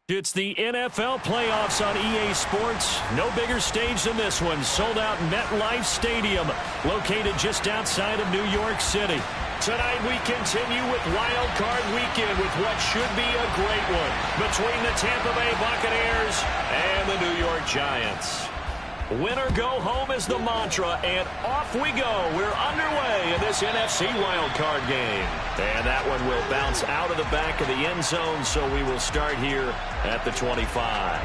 It's the NFL playoffs on EA Sports. No bigger stage than this one. Sold out MetLife Stadium, located just outside of New York City. Tonight we continue with Wild Card Weekend with what should be a great one between the Tampa Bay Buccaneers and the New York Giants. Win or go home is the mantra, and off we go. We're underway in this NFC wildcard game. And that one will bounce out of the back of the end zone, so we will start here at the 25.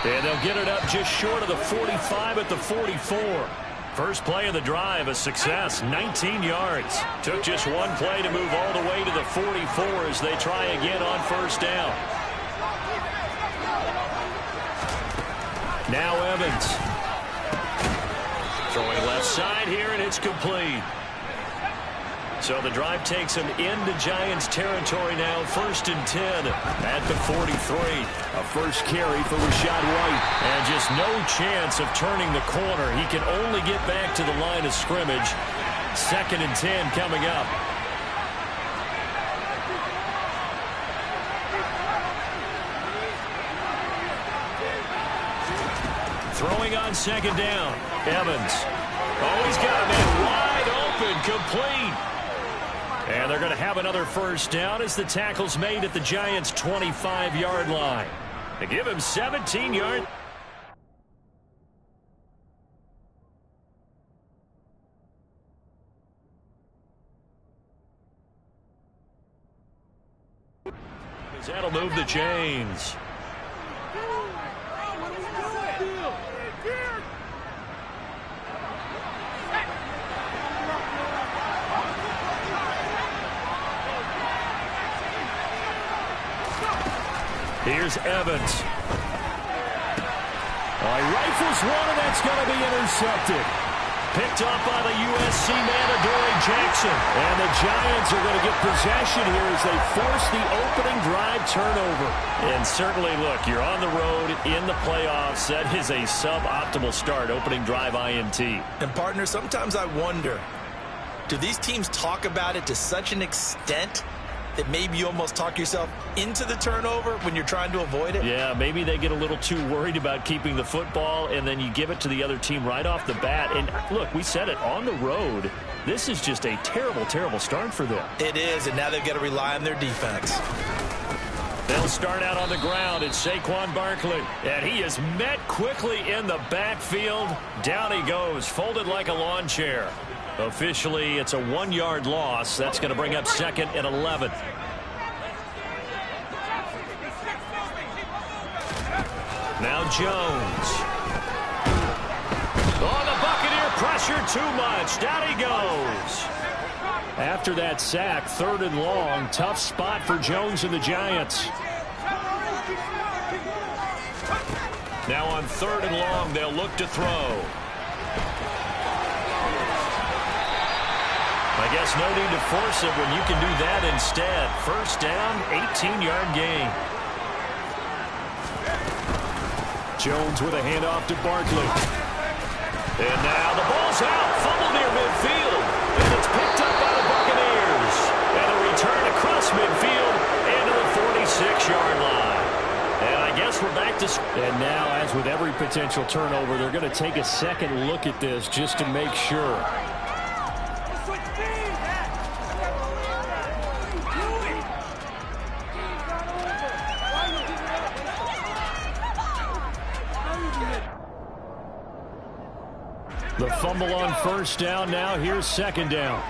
And they'll get it up just short of the 45 at the 44. First play of the drive, a success, 19 yards. Took just one play to move all the way to the 44 as they try again on first down. Now Evans. Throwing left side here, and it's complete. So the drive takes him into Giants territory now, 1st and 10 at the 43. A first carry for Rachaad White. And just no chance of turning the corner. He can only get back to the line of scrimmage. 2nd and 10 coming up. Throwing on 2nd down. Evans. Oh, he's got a man wide open, complete. And they're going to have another first down as the tackle's made at the Giants' 25-yard line. They give him 17 yards. That'll move the chains. Here's Evans. He rifles one, and that's going to be intercepted. Picked up by the USC man, Adoree Jackson. And the Giants are going to get possession here as they force the opening drive turnover. And certainly, look, you're on the road in the playoffs. That is a suboptimal start, opening drive INT. And, partner, sometimes I wonder, do these teams talk about it to such an extent that maybe you almost talk yourself into the turnover when you're trying to avoid it? Yeah, maybe they get a little too worried about keeping the football, and then you give it to the other team right off the bat. And, look, we said it, on the road, this is just a terrible, terrible start for them. It is, and now they've got to rely on their defense. They'll start out on the ground. It's Saquon Barkley. And he is met quickly in the backfield. Down he goes, folded like a lawn chair. Officially, it's a 1-yard loss. That's going to bring up 2nd and 11. Now Jones. Oh, the Buccaneer pressure too much. Down he goes. After that sack, 3rd and long. Tough spot for Jones and the Giants. Now on 3rd and long, they'll look to throw. I guess no need to force it when you can do that instead. First down, 18-yard gain. Jones with a handoff to Barkley. And now the ball's out. Fumble near midfield. And it's picked up by the Buccaneers. And a return across midfield into the 46-yard line. And I guess we're back to... And now, as with every potential turnover, they're going to take a second look at this just to make sure. The fumble on first down. Now here's 2nd down.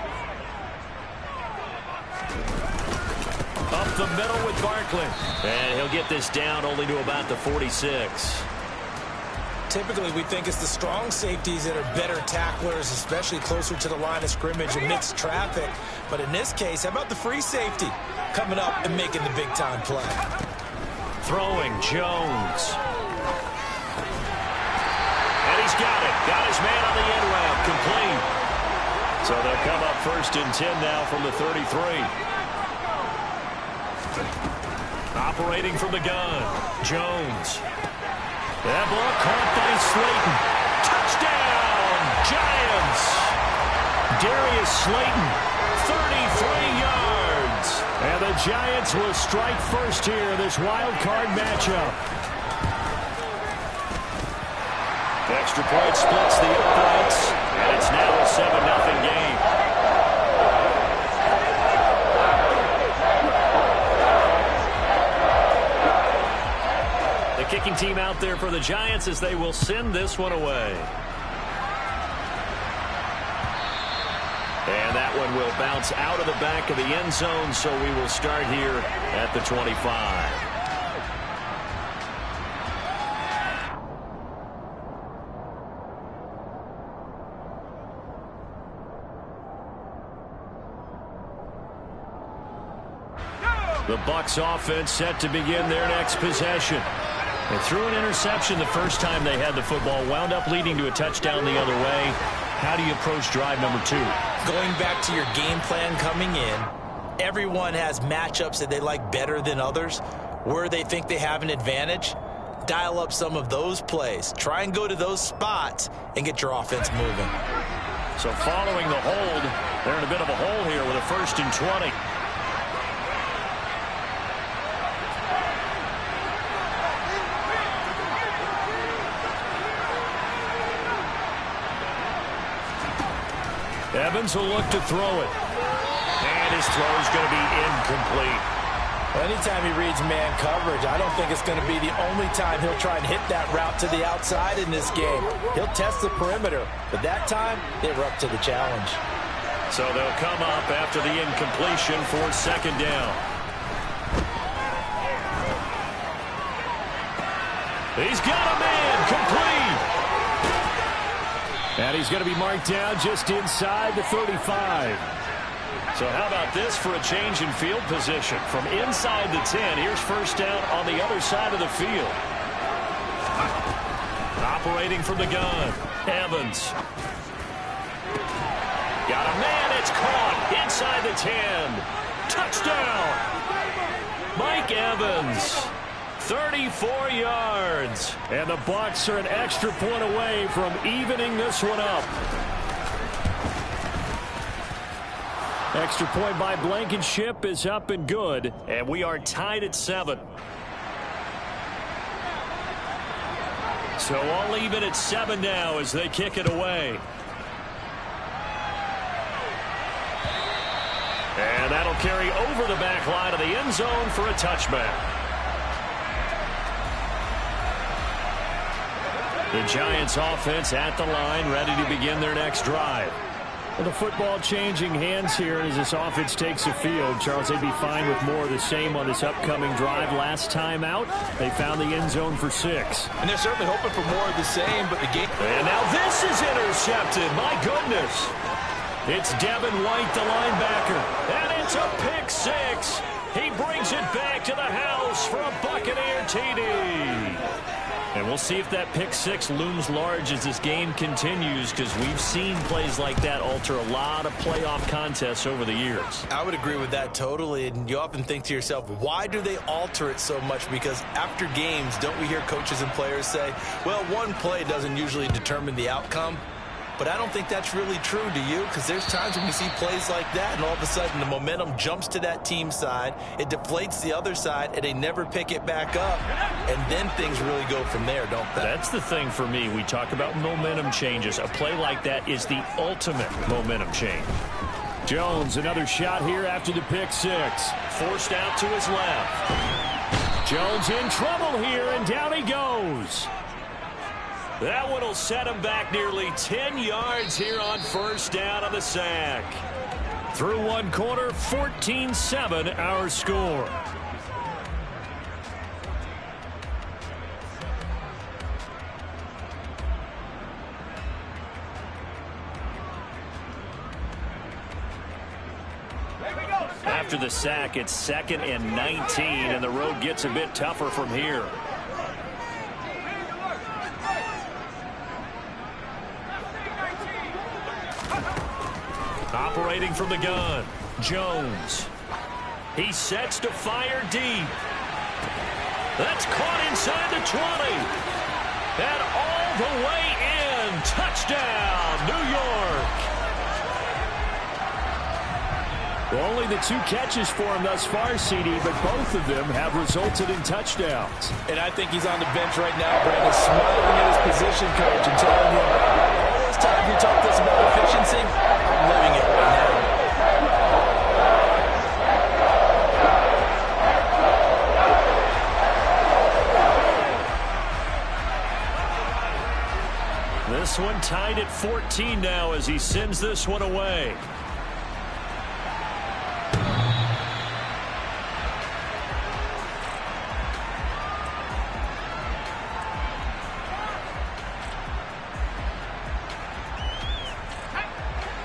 Up the middle with Barkley. And he'll get this down only to about the 46. Typically, we think it's the strong safeties that are better tacklers, especially closer to the line of scrimmage amidst traffic. But in this case, how about the free safety coming up and making the big-time play? Throwing, Jones. And he's got it. Got his man on the end route. Complete. So they'll come up 1st and 10 now from the 33. Operating from the gun. Jones. That ball caught by Slayton. Touchdown, Giants. Darius Slayton, 33 yards. And the Giants will strike first here in this wild card matchup. Extra point splits the uprights, and it's now a 7-0 game. The kicking team out there for the Giants as they will send this one away. And that one will bounce out of the back of the end zone, so we will start here at the 25. The Bucs offense set to begin their next possession. They threw an interception the first time they had the football, wound up leading to a touchdown the other way. How do you approach drive number 2? Going back to your game plan coming in, everyone has matchups that they like better than others. Where they think they have an advantage, dial up some of those plays. Try and go to those spots and get your offense moving. So following the hold, they're in a bit of a hole here with a 1st and 20. Evans will look to throw it. And his throw is going to be incomplete. Anytime he reads man coverage, I don't think it's going to be the only time he'll try and hit that route to the outside in this game. He'll test the perimeter, but that time, they were up to the challenge. So they'll come up after the incompletion for 2nd down. He's got a man, complete. And he's going to be marked down just inside the 35. So how about this for a change in field position? From inside the 10, here's 1st down on the other side of the field. Operating from the gun, Evans. Got a man, it's caught inside the 10. Touchdown, Mike Evans. 34 yards. And the Bucs are an extra point away from evening this one up. Extra point by Blankenship is up and good. And we are tied at 7. So all even at 7 now as they kick it away. And that'll carry over the back line of the end zone for a touchback. The Giants offense at the line, ready to begin their next drive. Well, the football changing hands here as this offense takes the field. Charles, they'd be fine with more of the same on this upcoming drive. Last time out, they found the end zone for 6. And they're certainly hoping for more of the same, but the game... And now this is intercepted. My goodness. It's Devin White, the linebacker. And it's a pick 6. He brings it back to the house for a Buccaneer TD. And we'll see if that pick 6 looms large as this game continues, because we've seen plays like that alter a lot of playoff contests over the years. I would agree with that totally, and you often think to yourself, why do they alter it so much? Because after games, don't we hear coaches and players say, well, one play doesn't usually determine the outcome? But I don't think that's really true, do you? Because there's times when we see plays like that, and all of a sudden the momentum jumps to that team side, it deflates the other side, and they never pick it back up. And then things really go from there, don't they? That's the thing for me. We talk about momentum changes. A play like that is the ultimate momentum change. Jones, another shot here after the pick 6. Forced out to his left. Jones in trouble here, and down he goes. That one will set him back nearly 10 yards here on 1st down on the sack. Through one quarter, 14-7 our score. after the sack. It's 2nd and 19, and the road gets a bit tougher from here. Operating from the gun, Jones. He sets to fire deep. That's caught inside the 20. And all the way in. Touchdown, New York. Well, only the 2 catches for him thus far, CD, but both of them have resulted in touchdowns. And I think he's on the bench right now, Brandon, smiling at his position coach and telling him, all those times you talked to us about efficiency, I'm living it right now. This one tied at 14 now as he sends this one away.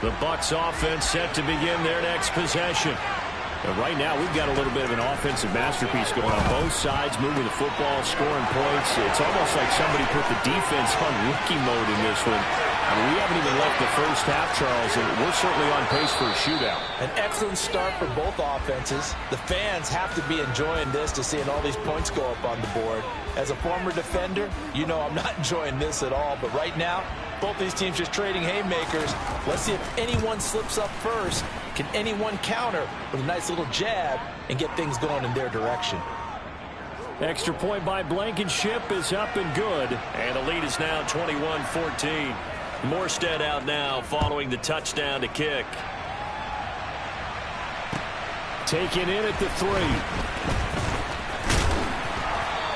The Bucs offense set to begin their next possession. And right now, we've got a little bit of an offensive masterpiece going on both sides, moving the football, scoring points. It's almost like somebody put the defense on rookie mode in this one. I mean, we haven't even left the first half, Charles, and we're certainly on pace for a shootout. An excellent start for both offenses. The fans have to be enjoying this to seeing all these points go up on the board. As a former defender, you know I'm not enjoying this at all. But right now, both these teams just trading haymakers. Let's see if anyone slips up first. Can anyone counter with a nice little jab and get things going in their direction? Extra point by Blankenship is up and good. And the lead is now 21-14. Morstead out now following the touchdown to kick. Taken in at the 3.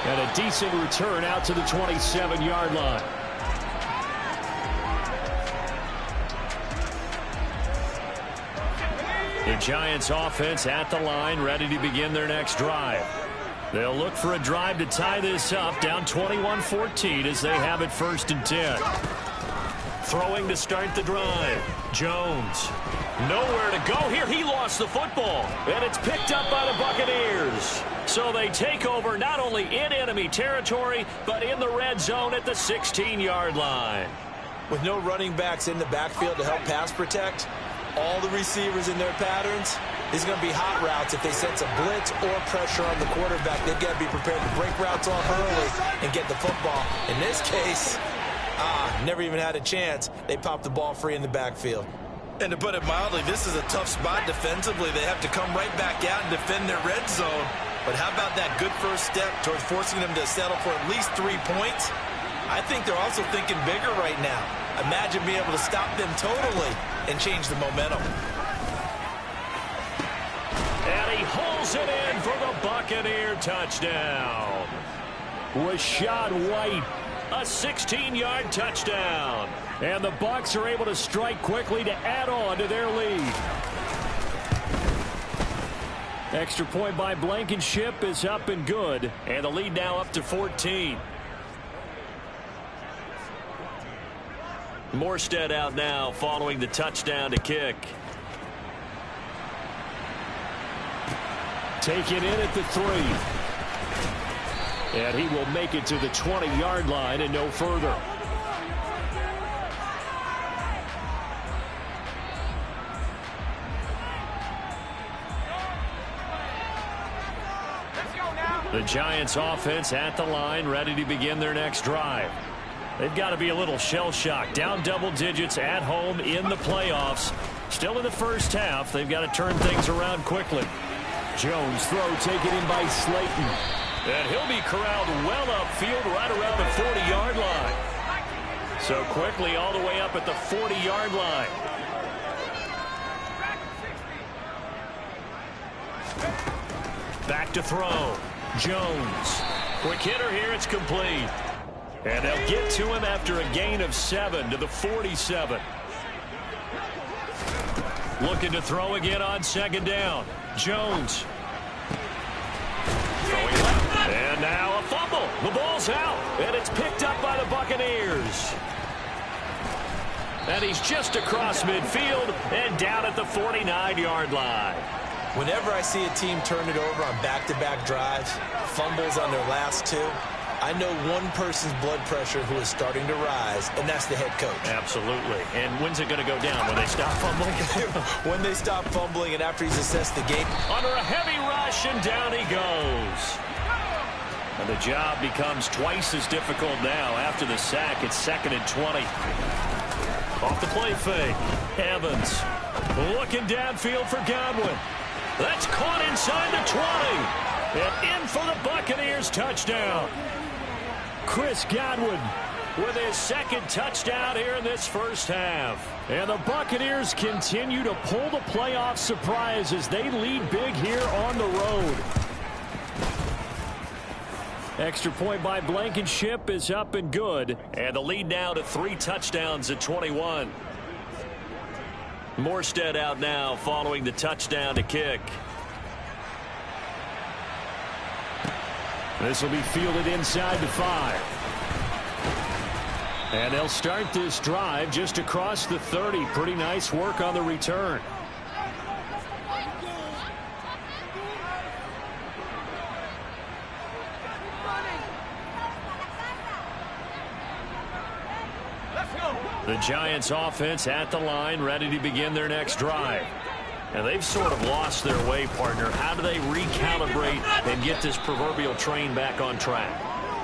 And a decent return out to the 27-yard line. The Giants offense at the line, ready to begin their next drive. They'll look for a drive to tie this up, down 21-14 as they have it 1st and 10. Throwing to start the drive. Jones. Nowhere to go here. He lost the football. And it's picked up by the Buccaneers. So they take over not only in enemy territory, but in the red zone at the 16-yard line. With no running backs in the backfield to help pass protect, all the receivers in their patterns, these are going to be hot routes if they sense a blitz or pressure on the quarterback. They've got to be prepared to break routes off early and get the football. In this case, never even had a chance. They popped the ball free in the backfield. And to put it mildly, this is a tough spot defensively. They have to come right back out and defend their red zone. But how about that good first step towards forcing them to settle for at least 3 points? I think they're also thinking bigger right now. Imagine being able to stop them totally and change the momentum. And he holds it in for the Buccaneer touchdown. Rashad White, a 16-yard touchdown. And the Bucs are able to strike quickly to add on to their lead. Extra point by Blankenship is up and good. And the lead now up to 14. Morstead out now following the touchdown to kick. Taken in at the 3. And he will make it to the 20-yard line and no further. The Giants offense at the line, ready to begin their next drive. They've got to be a little shell-shocked. Down double digits at home in the playoffs. Still in the first half. They've got to turn things around quickly. Jones throw taken in by Slayton. And he'll be corralled well upfield right around the 40-yard line. So quickly all the way up at the 40-yard line. Back to throw. Jones. Quick hitter here. It's complete. And they'll get to him after a gain of 7 to the 47. Looking to throw again on 2nd down. Jones. Throwing left. And now a fumble. The ball's out. And it's picked up by the Buccaneers. And he's just across midfield and down at the 49-yard line. Whenever I see a team turn it over on back-to-back drives, fumbles on their last two, I know one person's blood pressure who is starting to rise, and that's the head coach. Absolutely. And when's it going to go down? When they stop fumbling? When they stop fumbling and after he's assessed the game. Under a heavy rush, and down he goes. And the job becomes twice as difficult now. After the sack, it's 2nd and 20. Off the play fake. Evans looking downfield for Godwin. That's caught inside the 20. And in for the Buccaneers touchdown. Chris Godwin with his 2nd touchdown here in this first half. And the Buccaneers continue to pull the playoff surprise as they lead big here on the road. Extra point by Blankenship is up and good. And the lead now to 3 touchdowns at 21. Morstead out now following the touchdown to kick. This will be fielded inside the 5. And they'll start this drive just across the 30. Pretty nice work on the return. The Giants offense at the line, ready to begin their next drive. And they've sort of lost their way, partner. How do they recalibrate and get this proverbial train back on track?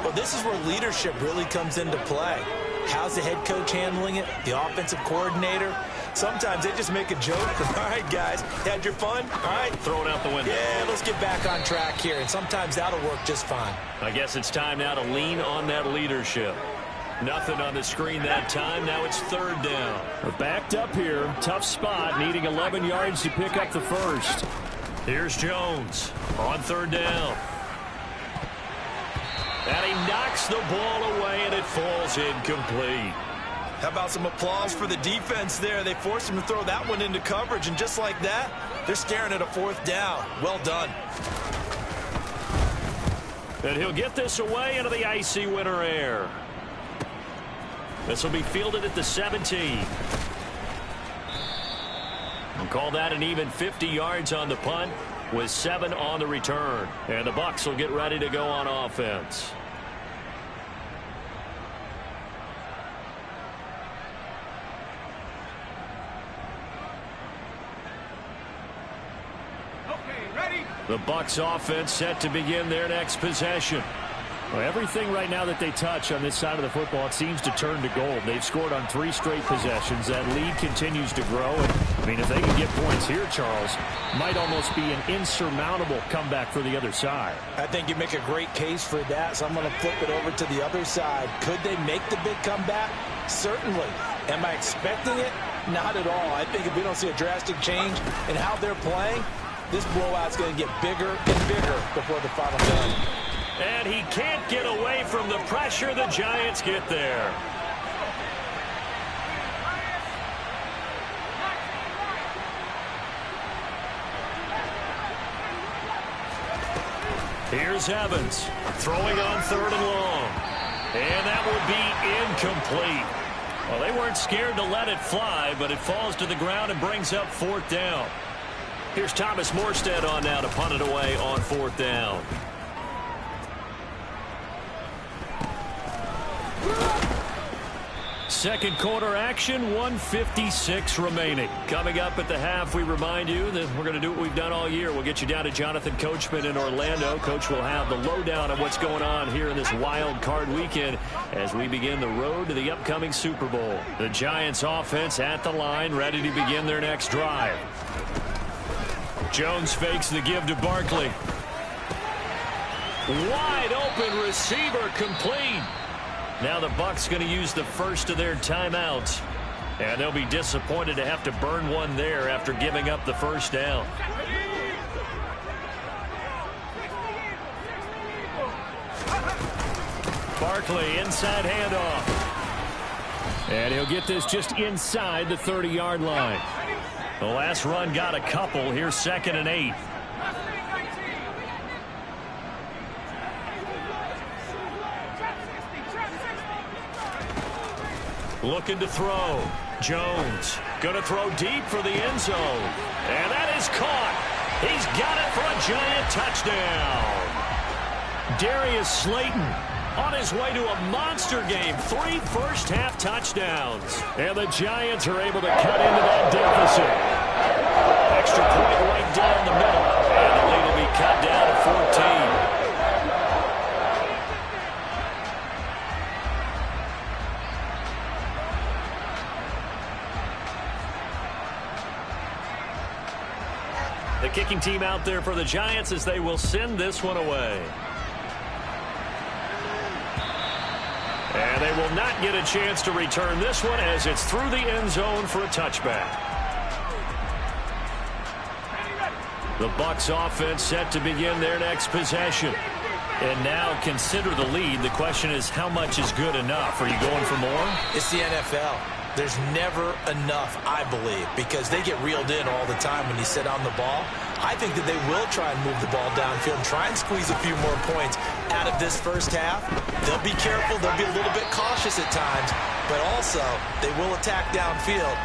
Well, this is where leadership really comes into play. How's the head coach handling it? The offensive coordinator? Sometimes they just make a joke. All right, guys, had your fun? All right. Throw it out the window. Yeah, let's get back on track here. And sometimes that'll work just fine. I guess it's time now to lean on that leadership. Nothing on the screen that time. Now it's 3rd down. We're backed up here. Tough spot. Needing 11 yards to pick up the first. Here's Jones on 3rd down. And he knocks the ball away, and it falls incomplete. How about some applause for the defense there? They forced him to throw that one into coverage, and just like that, they're staring at a 4th down. Well done. And he'll get this away into the icy winter air. This will be fielded at the 17. We'll call that an even 50 yards on the punt with 7 on the return. And the Bucs will get ready to go on offense. Okay, ready? The Bucs offense set to begin their next possession. Well, everything right now that they touch on this side of the football, it seems to turn to gold. They've scored on 3 straight possessions. That lead continues to grow. And, I mean, if they can get points here, Charles, might almost be an insurmountable comeback for the other side. I think you make a great case for that, so I'm going to flip it over to the other side. Could they make the big comeback? Certainly. Am I expecting it? Not at all. I think if we don't see a drastic change in how they're playing, this blowout's going to get bigger and bigger before the final time. And he can't get away from the pressure. The Giants get there. Here's Evans throwing on 3rd and long. And that will be incomplete. Well, they weren't scared to let it fly, but it falls to the ground and brings up 4th down. Here's Thomas Morstead on now to punt it away on 4th down. Second quarter action, 1:56 remaining. Coming up at the half, we remind you that we're going to do what we've done all year. We'll get you down to Jonathan Coachman in Orlando. Coach will have the lowdown on what's going on here in this wild card weekend as we begin the road to the upcoming Super Bowl. The Giants offense at the line, ready to begin their next drive. Jones fakes the give to Barkley. Wide open receiver complete. Now the Bucs going to use the first of their timeouts. And they'll be disappointed to have to burn one there after giving up the first down. Barkley, inside handoff. And he'll get this just inside the 30-yard line. The last run got a couple. Here's 2nd and 8. Looking to throw. Jones going to throw deep for the end zone. And that is caught. He's got it for a giant touchdown. Darius Slayton on his way to a monster game. 3 first-half touchdowns. And the Giants are able to cut into that deficit. Extra point right down the middle. And the lead will be cut down to 14. The kicking team out there for the Giants as they will send this one away. And they will not get a chance to return this one as it's through the end zone for a touchback. The Bucs offense set to begin their next possession. And now consider the lead. The question is, how much is good enough? Are you going for more? It's the NFL. There's never enough, I believe, because they get reeled in all the time when you sit on the ball. I think that they will try and move the ball downfield and try and squeeze a few more points out of this first half. They'll be careful. They'll be a little bit cautious at times, but also they will attack downfield.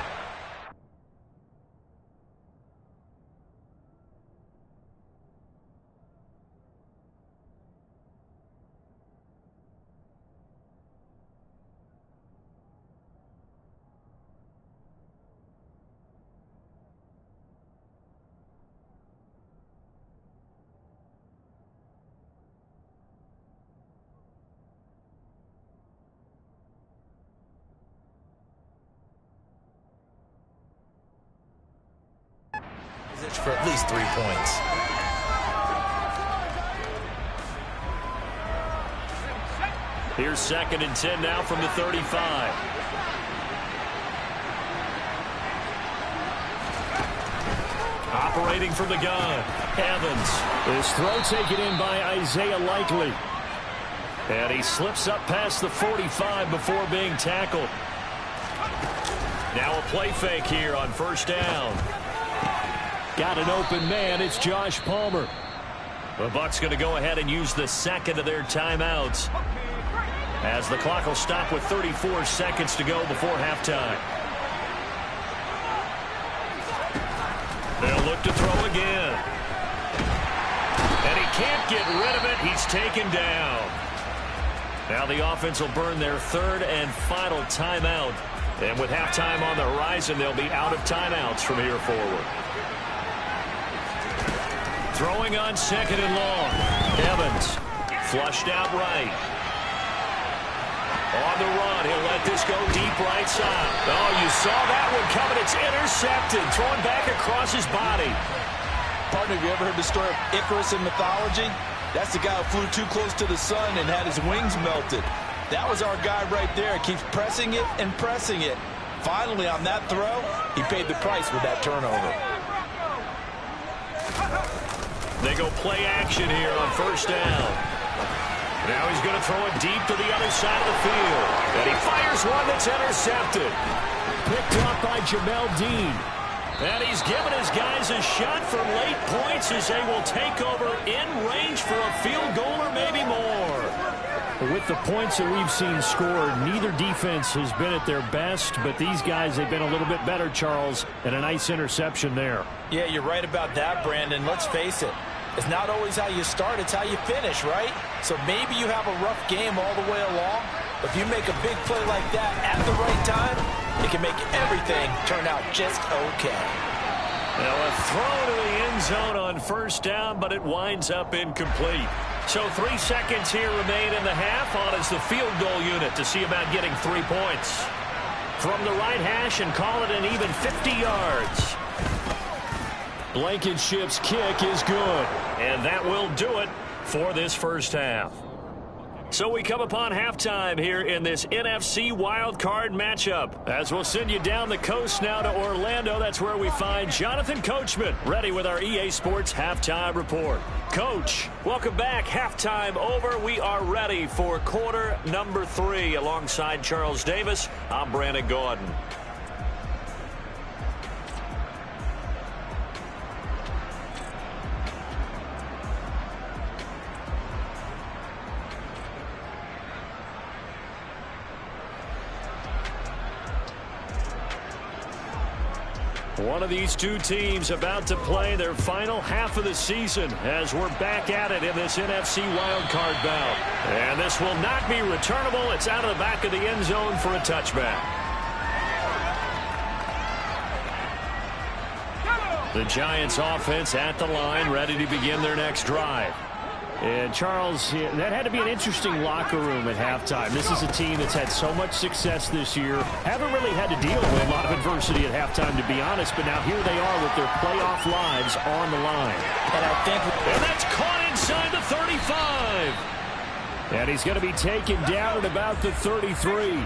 For at least 3 points. Here's 2nd and 10 now from the 35. Operating from the gun, Evans. His throw taken in by Isaiah Likely. And he slips up past the 45 before being tackled. Now a play fake here on first down. Got an open man. It's Josh Palmer. The Bucs going to go ahead and use the second of their timeouts as the clock will stop with 34 seconds to go before halftime. They'll look to throw again. And he can't get rid of it. He's taken down. Now the offense will burn their 3rd and final timeout. And with halftime on the horizon, they'll be out of timeouts from here forward. Throwing on 2nd and long. Evans flushed out right. On the run, he'll let this go deep right side. Oh, you saw that one coming. It's intercepted. Thrown back across his body. Partner, have you ever heard the story of Icarus in mythology? That's the guy who flew too close to the sun and had his wings melted. That was our guy right there. Keeps pressing it and pressing it. Finally, on that throw, he paid the price with that turnover. They go play action here on first down. Now he's going to throw it deep to the other side of the field. And he fires one that's intercepted. Picked up by Jamel Dean. And he's given his guys a shot for late points as they will take over in range for a field goal or maybe more. With the points that we've seen scored, neither defense has been at their best, but these guys, they've been a little bit better, Charles, and a nice interception there. Yeah, you're right about that, Brandon. Let's face it. It's not always how you start, it's how you finish, right? So maybe you have a rough game all the way along. If you make a big play like that at the right time, it can make everything turn out just okay. Now a throw to the end zone on first down, but it winds up incomplete. So 3 seconds here remain in the half. On is the field goal unit to see about getting 3 points. From the right hash and call it an even 50 yards. Blankenship's kick is good. And that will do it for this first half. So we come upon halftime here in this NFC wildcard matchup. As we'll send you down the coast now to Orlando. That's where we find Jonathan Coachman ready with our EA Sports halftime report. Coach, welcome back. Halftime over. We are ready for quarter number 3. Alongside Charles Davis, I'm Brandon Gordon. One of these two teams about to play their final half of the season as we're back at it in this NFC wildcard bout. And this will not be returnable. It's out of the back of the end zone for a touchback. The Giants offense at the line, ready to begin their next drive. And Charles, that had to be an interesting locker room at halftime. This is a team that's had so much success this year. Haven't really had to deal with a lot of adversity at halftime, to be honest. But now here they are with their playoff lives on the line. And that's caught inside the 35. And he's going to be taken down at about the 33.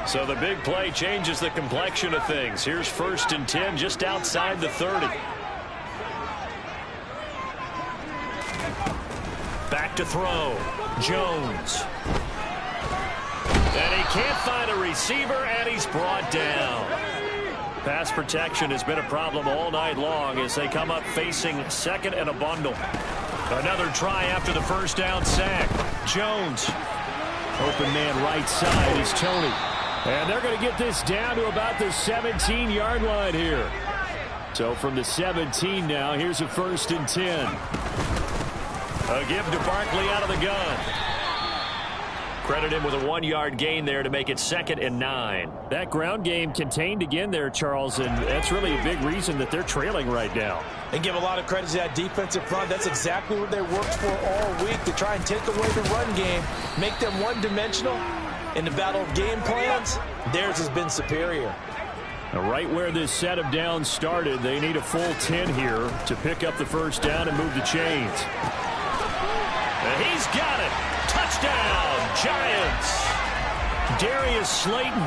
So the big play changes the complexion of things. Here's 1st and 10 just outside the 30. Back to throw. Jones. And he can't find a receiver, and he's brought down. Pass protection has been a problem all night long as they come up facing 2nd and a bundle. Another try after the first down sack. Jones. Open man right side is Tony. And they're going to get this down to about the 17-yard line here. So from the 17 now, here's a 1st and 10. A give to Barkley out of the gun. Credit him with a 1-yard gain there to make it 2nd and 9. That ground game contained again there, Charles, and that's really a big reason that they're trailing right now. And give a lot of credit to that defensive front. That's exactly what they worked for all week, to try and take away the run game, make them one-dimensional. In the battle of game plans, theirs has been superior. Right where this set of downs started, they need a full 10 here to pick up the first down and move the chains. And he's got it. Touchdown, Giants. Darius Slayton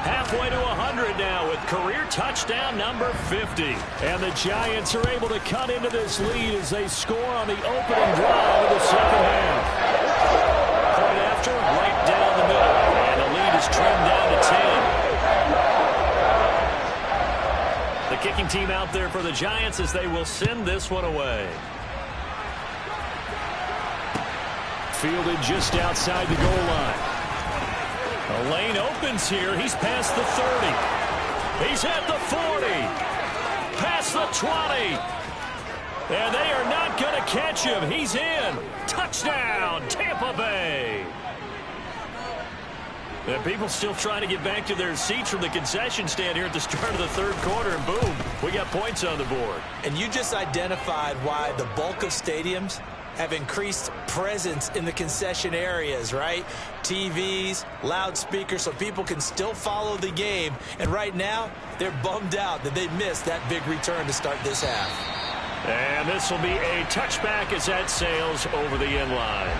halfway to 100 now with career touchdown number 50. And the Giants are able to cut into this lead as they score on the opening drive of the second half. Point after, right down the middle. And the lead is trimmed down to 10. The kicking team out there for the Giants as they will send this one away. Fielded just outside the goal line. The lane opens here. He's past the 30. He's at the 40. Past the 20. And they are not going to catch him. He's in. Touchdown, Tampa Bay. And people still trying to get back to their seats from the concession stand here at the start of the 3rd quarter. And boom, we got points on the board. And you just identified why the bulk of stadiums have increased presence in the concession areas, right? TVs, loudspeakers, so people can still follow the game. And right now, they're bummed out that they missed that big return to start this half. And this will be a touchback as that sails over the end line.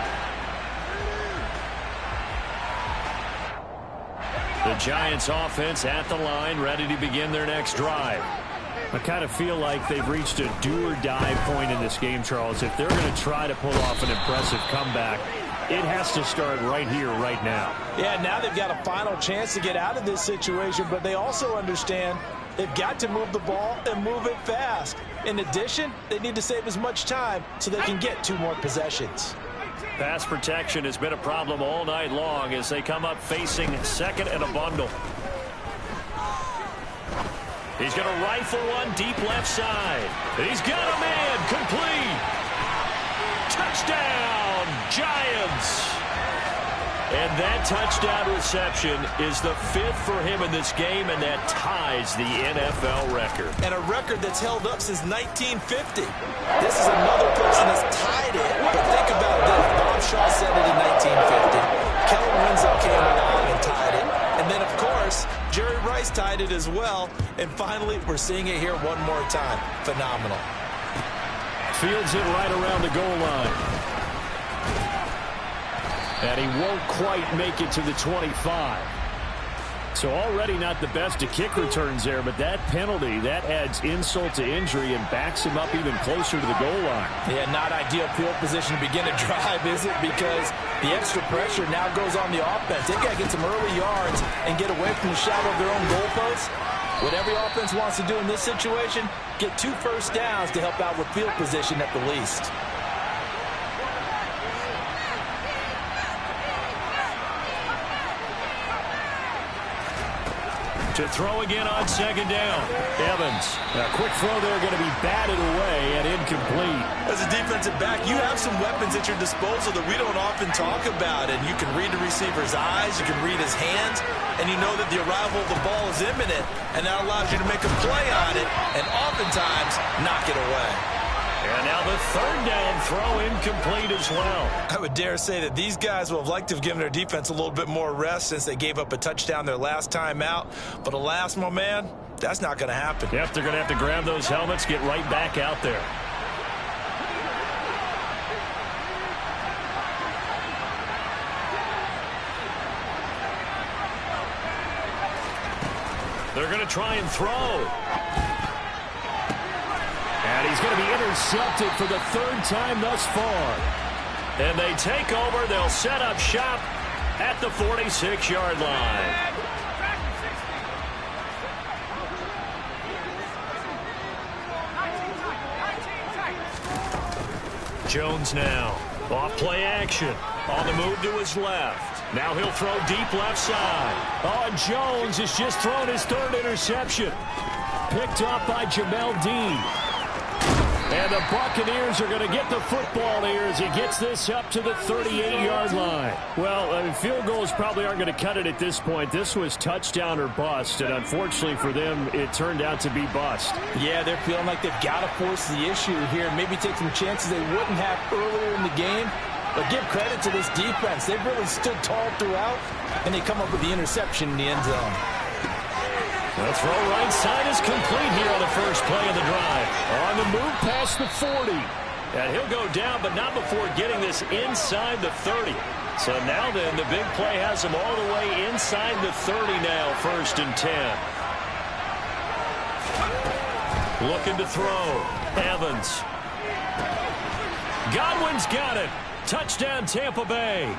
The Giants offense at the line, ready to begin their next drive. I kind of feel like they've reached a do-or-die point in this game, Charles. If they're going to try to pull off an impressive comeback, it has to start right here, right now. Yeah, now they've got a final chance to get out of this situation, but they also understand they've got to move the ball and move it fast. In addition, they need to save as much time so they can get 2 more possessions. Pass protection has been a problem all night long as they come up facing 2nd and a bundle. He's going to rifle one deep left side. He's got a man complete. Touchdown, Giants. And that touchdown reception is the 5th for him in this game, and that ties the NFL record. And a record that's held up since 1950. This is another person that's tied it. But think about this. Bob Shaw said it in 1950. Kellen Winslow came along and tied it. And then, of course, Jerry Rice tied it as well. And finally, we're seeing it here one more time. Phenomenal. Fields it right around the goal line. And he won't quite make it to the 25. So already not the best of kick returns there, but that penalty, that adds insult to injury and backs him up even closer to the goal line. Yeah, not ideal field position to begin a drive, is it? Because the extra pressure now goes on the offense. They've got to get some early yards and get away from the shadow of their own goalposts. What every offense wants to do in this situation, get 2 first downs to help out with field position at the least. To throw again on second down. Evans. A quick throw there going to be batted away and incomplete. As a defensive back, you have some weapons at your disposal that we don't often talk about. And you can read the receiver's eyes, you can read his hands, and you know that the arrival of the ball is imminent. And that allows you to make a play on it and oftentimes knock it away. And now the third down throw incomplete as well. I would dare say that these guys will have liked to have given their defense a little bit more rest since they gave up a touchdown their last time out. But alas, my man, that's not going to happen. Yep, they're going to have to grab those helmets, get right back out there. They're going to try and throw. And he's going to be intercepted for the third time thus far. And they take over. They'll set up shop at the 46-yard line. Jones now. Off play action. On the move to his left. Now he'll throw deep left side. Oh, and Jones has just thrown his third interception. Picked up by Jamel Dean. And the Buccaneers are going to get the football here as he gets this up to the 38-yard line. Well, I mean, field goals probably aren't going to cut it at this point. This was touchdown or bust, and unfortunately for them, it turned out to be bust. Yeah, they're feeling like they've got to force the issue here. Maybe take some chances they wouldn't have earlier in the game. But give credit to this defense. They've really stood tall throughout, and they come up with the interception in the end zone. The throw right side is complete here on the first play of the drive. On the move past the 40. And he'll go down, but not before getting this inside the 30. So now then, the big play has him all the way inside the 30 now, 1st and 10. Looking to throw. Evans. Godwin's got it. Touchdown, Tampa Bay.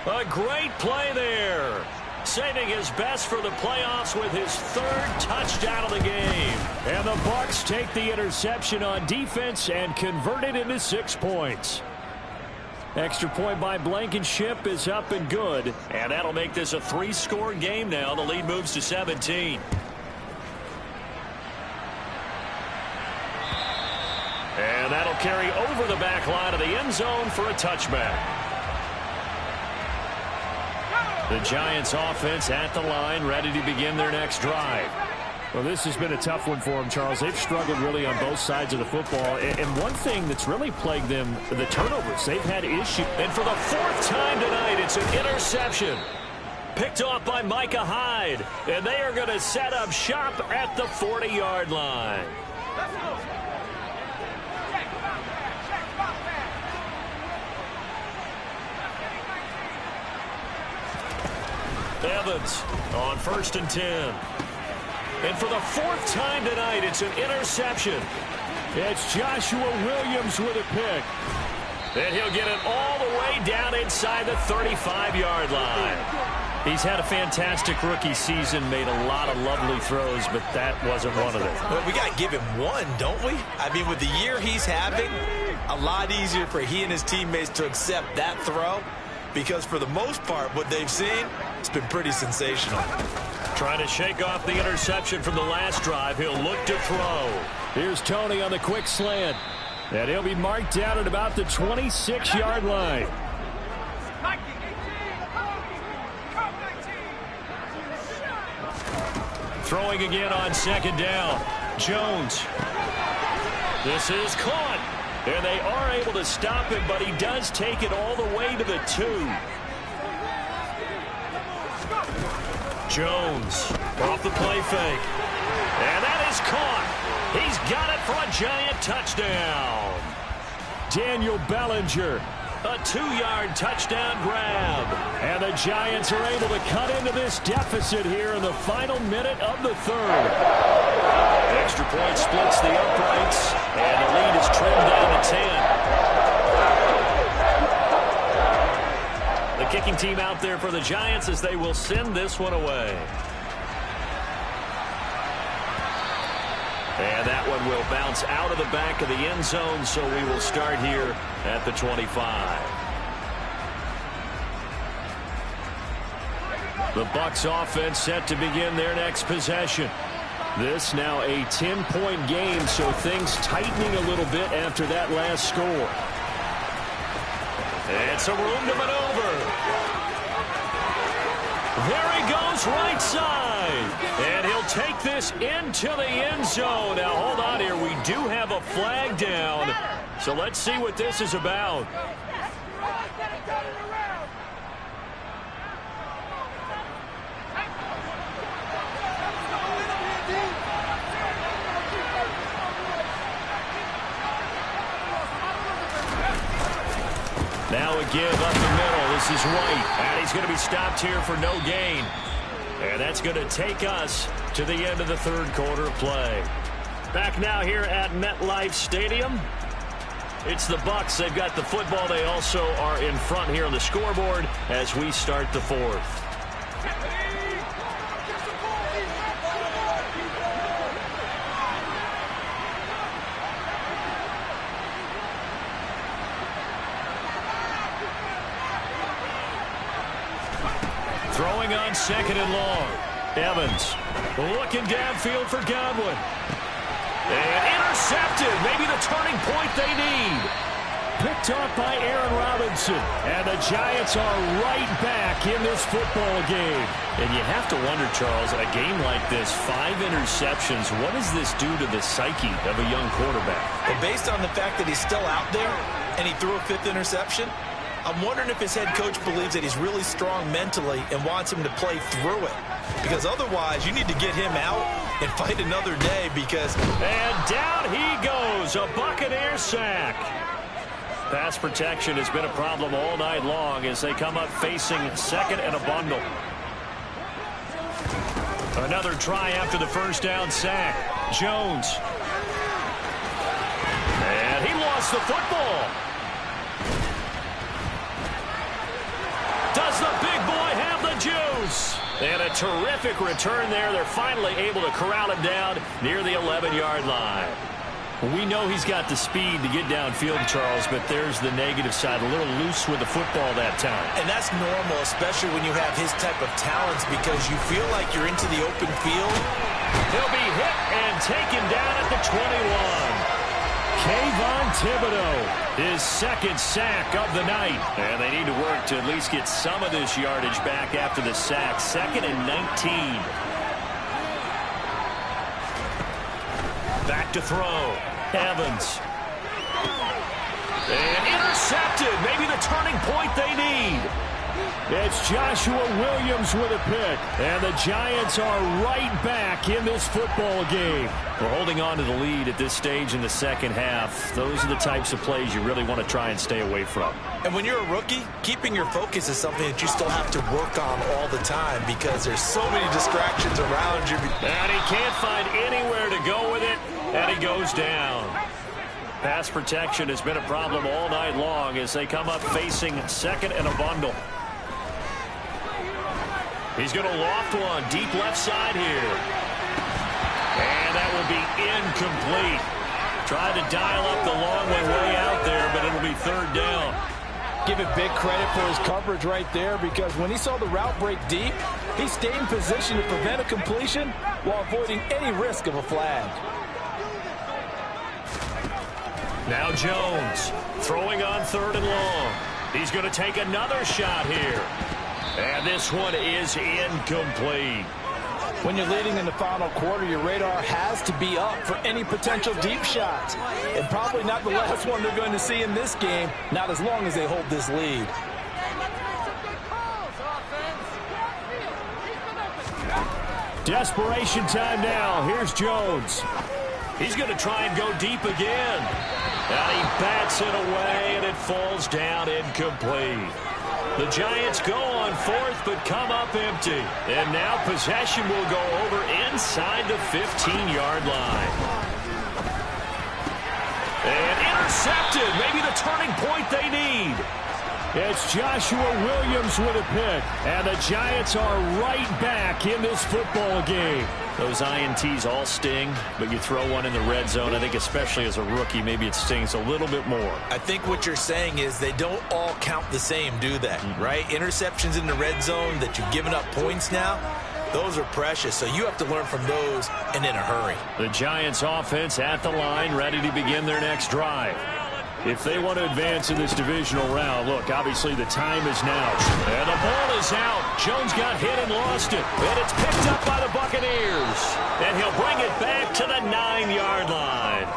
A great play there. Saving his best for the playoffs with his third touchdown of the game. And the Bucs take the interception on defense and convert it into 6 points. Extra point by Blankenship is up and good. And that'll make this a 3-score game now. The lead moves to 17. And that'll carry over the back line of the end zone for a touchback. The Giants offense at the line, ready to begin their next drive. Well, this has been a tough one for them, Charles. They've struggled really on both sides of the football. And one thing that's really plagued them, the turnovers. They've had issues. And for the 4th time tonight, it's an interception. Picked off by Micah Hyde. And they are going to set up shop at the 40-yard line. Evans on 1st and 10. And for the 4th time tonight, it's an interception. It's Joshua Williams with a pick. And he'll get it all the way down inside the 35-yard line. He's had a fantastic rookie season, made a lot of lovely throws, but that wasn't one of them. Well, we got to give him one, don't we? I mean, with the year he's having, a lot easier for he and his teammates to accept that throw. Because for the most part, what they've seen, it's been pretty sensational. Trying to shake off the interception from the last drive. He'll look to throw. Here's Tony on the quick slant. And he'll be marked down at about the 26-yard line. Throwing again on 2nd down. Jones. This is caught. And they are able to stop him, but he does take it all the way to the 2. Jones off the play fake. And that is caught. He's got it for a giant touchdown. Daniel Bellinger. A 2-yard touchdown grab. And the Giants are able to cut into this deficit here in the final minute of the 3rd. Extra point splits the uprights, and the lead is trimmed down to 10. The kicking team out there for the Giants as they will send this one away. And that one will bounce out of the back of the end zone, so we will start here at the 25. The Bucs offense set to begin their next possession. This now a 10-point game, so things tightening a little bit after that last score. It's a room to maneuver. There he goes, right side. And he'll take this into the end zone. Now, hold on here. We do have a flag down. So let's see what this is about. Now a give up the middle. This is White. And he's going to be stopped here for no gain. And that's going to take us to the end of the third quarter of play. Back now here at MetLife Stadium. It's the Bucs. They've got the football. They also are in front here on the scoreboard as we start the fourth. Throwing on second and long. Evans looking downfield for Godwin. And intercepted. Maybe the turning point they need. Picked off by Aaron Robinson. And the Giants are right back in this football game. And you have to wonder, Charles, a game like this, 5 interceptions, what does this do to the psyche of a young quarterback? Well, based on the fact that he's still out there and he threw a 5th interception, I'm wondering if his head coach believes that he's really strong mentally and wants him to play through it. Because otherwise, you need to get him out and fight another day because... And down he goes, a Buccaneer sack. Pass protection has been a problem all night long as they come up facing second and a bundle. Another try after the first down sack. Jones. And he lost the football. Does the big boy have the juice? And a terrific return there. They're finally able to corral him down near the 11-yard line. We know he's got the speed to get downfield, Charles, but there's the negative side. A little loose with the football that time. And that's normal, especially when you have his type of talents, because you feel like you're into the open field. He'll be hit and taken down at the 21. Kayvon Thibodeau, his second sack of the night. And they need to work to at least get some of this yardage back after the sack. 2nd and 19. Back to throw. Evans. And intercepted. Maybe the turning point they need. It's Joshua Williams with a pick. And the Giants are right back in this football game. We're holding on to the lead at this stage in the second half. Those are the types of plays you really want to try and stay away from. And when you're a rookie, keeping your focus is something that you still have to work on all the time because there's so many distractions around you. And he can't find anywhere to go with it, and he goes down. Pass protection has been a problem all night long as they come up facing second and a bundle. He's going to loft one deep left side here. And that will be incomplete. Tried to dial up the long way out there, but it'll be third down. Give it big credit for his coverage right there because when he saw the route break deep, he stayed in position to prevent a completion while avoiding any risk of a flag. Now Jones throwing on 3rd and long. He's going to take another shot here. And this one is incomplete. When you're leading in the final quarter, your radar has to be up for any potential deep shots. And probably not the last one they're going to see in this game, not as long as they hold this lead. Desperation time now. Here's Jones. He's going to try and go deep again. And he bats it away, and it falls down incomplete. The Giants go on 4th, but come up empty. And now possession will go over inside the 15-yard line. And intercepted. Maybe the turning point they need. It's Joshua Williams with a pick. And the Giants are right back in this football game. Those INTs all sting, but you throw one in the red zone. I think especially as a rookie, maybe it stings a little bit more. I think what you're saying is they don't all count the same, do they? Right? Interceptions in the red zone that you've given up points now, those are precious. So you have to learn from those and in a hurry. The Giants offense at the line, ready to begin their next drive. If they want to advance in this divisional round, look, obviously the time is now. And the ball is out. Jones got hit and lost it. And it's picked up by the Buccaneers. And he'll bring it back to the 9-yard line.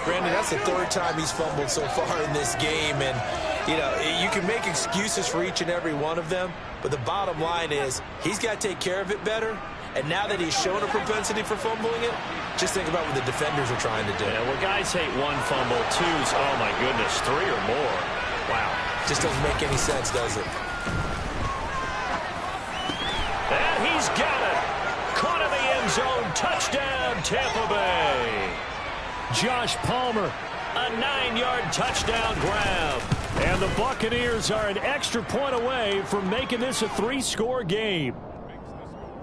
Brandon, that's the third time he's fumbled so far in this game. And, you know, you can make excuses for each and every one of them. But the bottom line is he's got to take care of it better. And now that he's shown a propensity for fumbling it, just think about what the defenders are trying to do. Yeah, well, guys hate one fumble, twos, oh my goodness, 3 or more. Wow. Just doesn't make any sense, does it? And he's got it. Caught in the end zone. Touchdown, Tampa Bay. Josh Palmer, a 9-yard touchdown grab. And the Buccaneers are an extra point away from making this a 3-score game.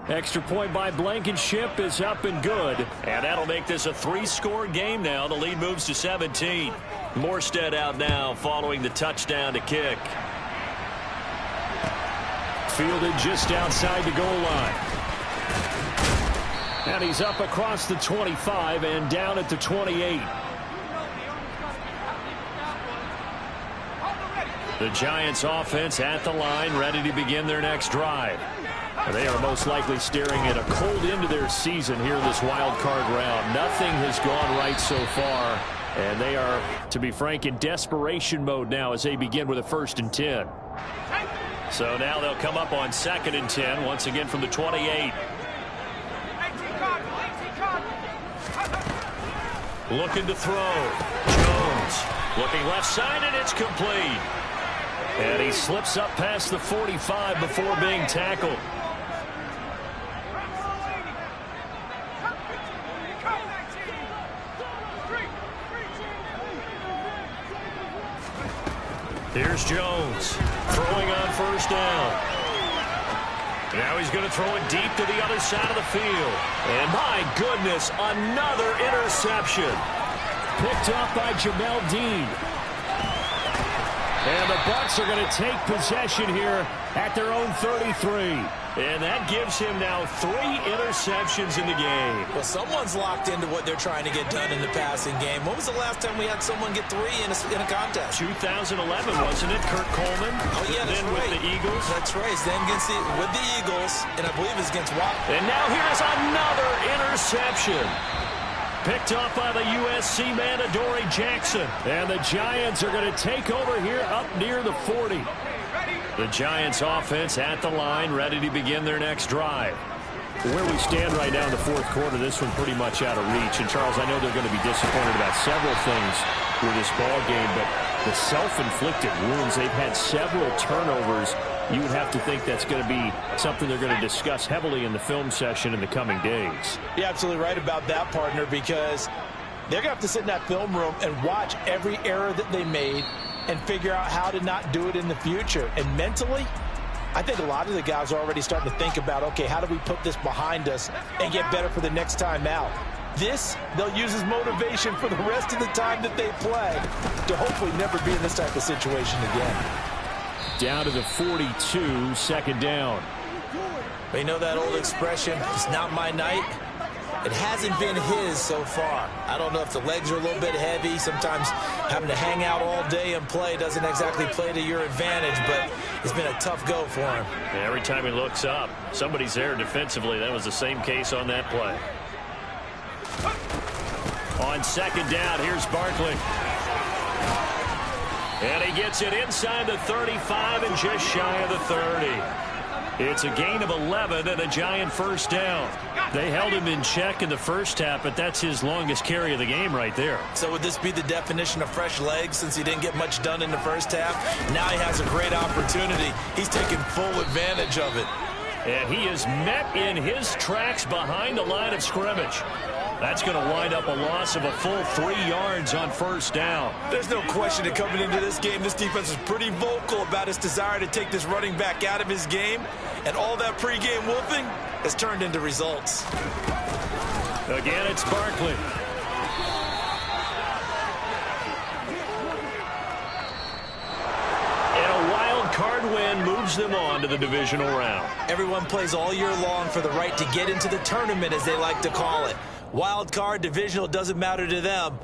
Extra point by Blankenship is up and good. And that'll make this a 3-score game now. The lead moves to 17. Morstead out now following the touchdown to kick. Fielded just outside the goal line. And he's up across the 25 and down at the 28. The Giants offense at the line, ready to begin their next drive. They are most likely staring at a cold end to their season here in this wild card round. Nothing has gone right so far, and they are, to be frank, in desperation mode now as they begin with a 1st and 10. So now they'll come up on 2nd and 10, once again from the 28. Looking to throw. Jones looking left side, and it's complete. And he slips up past the 45 before being tackled. Here's Jones throwing on 1st down. Now he's going to throw it deep to the other side of the field. And my goodness, another interception. Picked up by Jamel Dean. And the Bucs are going to take possession here at their own 33. And that gives him now 3 interceptions in the game. Well, someone's locked into what they're trying to get done in the passing game. When was the last time we had someone get 3 in a contest? 2011, wasn't it? Kurt Coleman. Oh, yeah, that's then right. With the Eagles. That's right. Then with the Eagles, and I believe it's against Washington. And now here's another interception. Picked off by the USC man, Adoree Jackson. And the Giants are going to take over here up near the 40. The Giants offense at the line, ready to begin their next drive. Where we stand right now in the 4th quarter, this one pretty much out of reach. And, Charles, I know they're going to be disappointed about several things with this ball game, but the self-inflicted wounds, they've had several turnovers. You would have to think that's going to be something they're going to discuss heavily in the film session in the coming days. You're absolutely right about that, partner, because they're going to have to sit in that film room and watch every error that they made and figure out how to not do it in the future. And mentally, I think a lot of the guys are already starting to think about, okay, how do we put this behind us and get better for the next time out? This, they'll use as motivation for the rest of the time that they play to hopefully never be in this type of situation again. Down to the 42, 2nd down. But you know that old expression, it's not my night? It hasn't been his so far. I don't know if the legs are a little bit heavy. Sometimes having to hang out all day and play doesn't exactly play to your advantage, but it's been a tough go for him. And every time he looks up, somebody's there defensively. That was the same case on that play. On 2nd down, here's Barkley. And he gets it inside the 35 and just shy of the 30. It's a gain of 11 and a Giant 1st down. They held him in check in the 1st half, but that's his longest carry of the game right there. So would this be the definition of fresh legs since he didn't get much done in the 1st half? Now he has a great opportunity. He's taking full advantage of it. And he is met in his tracks behind the line of scrimmage. That's going to wind up a loss of a full 3 yards on 1st down. There's no question that coming into this game, this defense was pretty vocal about its desire to take this running back out of his game. And all that pregame whooping has turned into results. Again, it's Barkley. And a wild card win moves them on to the divisional round. Everyone plays all year long for the right to get into the tournament, as they like to call it. Wild card, divisional, doesn't matter to them.